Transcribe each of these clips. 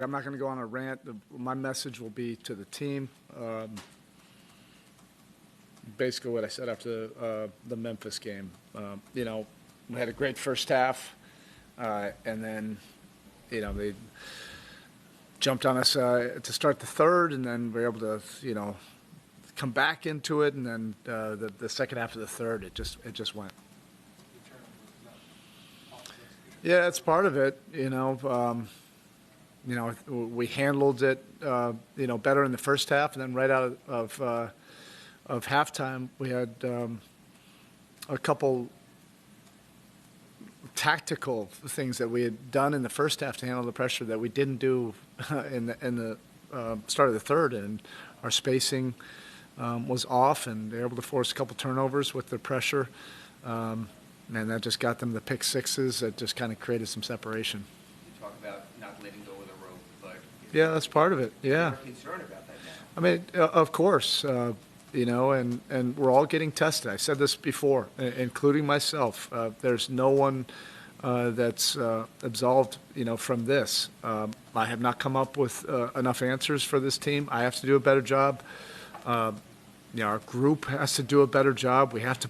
I'm not going to go on a rant. My message will be to the team. Basically what I said after the Memphis game. We had a great first half, and then, they jumped on us to start the third, and then we were able to, come back into it, and then the second half of the third, it just went. Yeah, that's part of it. We handled it, better in the first half, and then right out of halftime, we had a couple tactical things that we had done in the first half to handle the pressure that we didn't do in the start of the third, and our spacing was off, and they were able to force a couple turnovers with the pressure, and that just got them the pick sixes that just kind of created some separation. You talk about not letting go of the rope, but yeah, that's part of it. Yeah, you're concerned about that now. I mean, of course, and we're all getting tested. I said this before, including myself. There's no one that's absolved, from this. I have not come up with enough answers for this team. I have to do a better job. Our group has to do a better job. We have to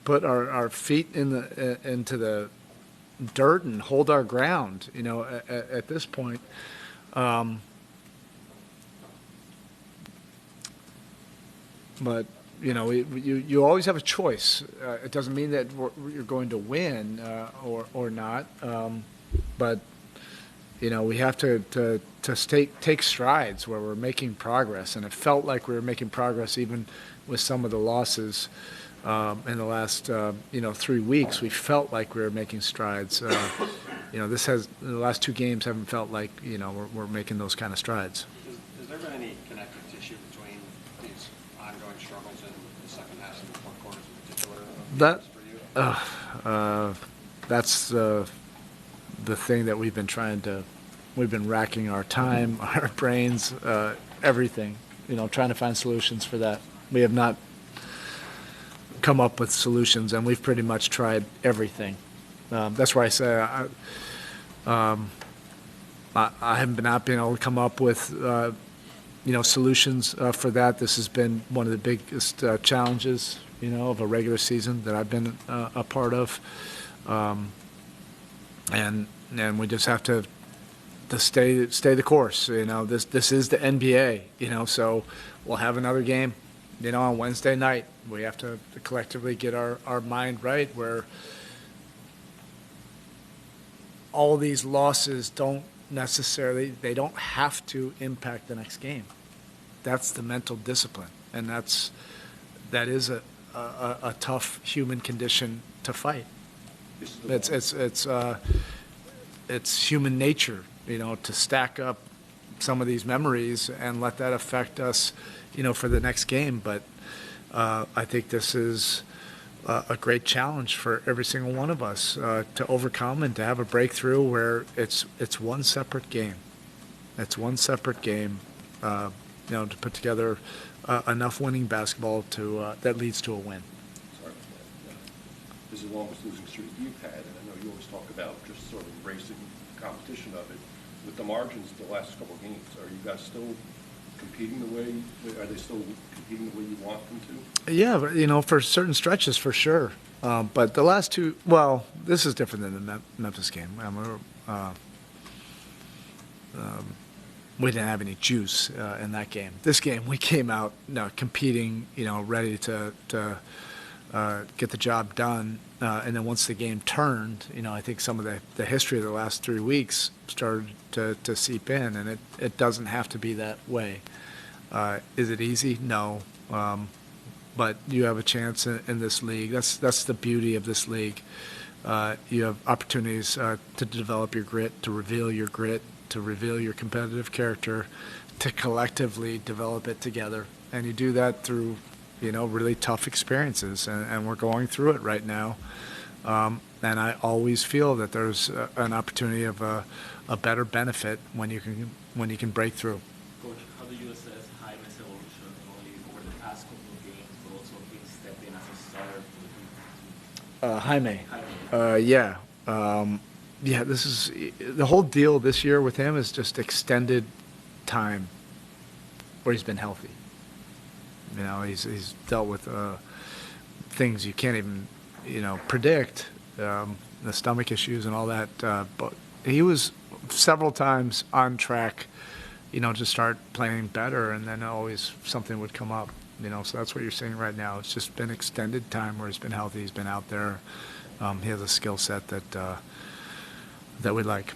put our feet into the dirt and hold our ground. At this point. But you always have a choice. It doesn't mean that you're going to win or not. But we have to take strides where we're making progress, and it felt like we were making progress even with some of the losses in the last 3 weeks. We felt like we were making strides. The last two games haven't felt like we're making those kind of strides. Has there been any connective tissue between these ongoing struggles in the second half and the fourth quarters in particular? That's the thing that we've been racking our time, our brains, everything, trying to find solutions for that. We have not come up with solutions, and we've pretty much tried everything. That's why I say I haven't been able to come up with solutions for that. This has been one of the biggest challenges of a regular season that I've been a part of, and we just have to stay the course. This is the NBA. So we'll have another game on Wednesday night. We have to collectively get our mind right, where all these losses don't have to impact the next game. That's the mental discipline, and that is a tough human condition to fight. It's human nature, to stack up some of these memories and let that affect us, for the next game. But I think this is a great challenge for every single one of us to overcome and to have a breakthrough where it's one separate game. It's one separate game, to put together enough winning basketball that leads to a win. Sorry about that. This is the longest losing streak you've had, and I know you always talk about just sort of racing competition of it. With the margins the last couple of games, are you guys still competing are they still competing the way you want them to? Yeah, for certain stretches, for sure. But the last two, this is different than the Memphis game. We didn't have any juice in that game. This game, we came out competing, ready to get the job done. And then once the game turned, I think some of the history of the last 3 weeks started to seep in, and it doesn't have to be that way. Is it easy? No. But you have a chance in this league. That's the beauty of this league. You have opportunities to develop your grit, to reveal your competitive character, to collectively develop it together. And you do that through really tough experiences, and we're going through it right now. And I always feel that there's an opportunity of a better benefit when you can break through. Coach, how do you assess Jaime's evolution not only over the past couple of games, but also his step in as a starter for the team? Jaime. Yeah. Yeah, this is, the whole deal this year with him is just extended time where he's been healthy. You know, he's dealt with things you can't even, predict, the stomach issues and all that. But he was several times on track, to start playing better, and then always something would come up. So that's what you're seeing right now. It's just been extended time where he's been healthy. He's been out there. He has a skill set that we like.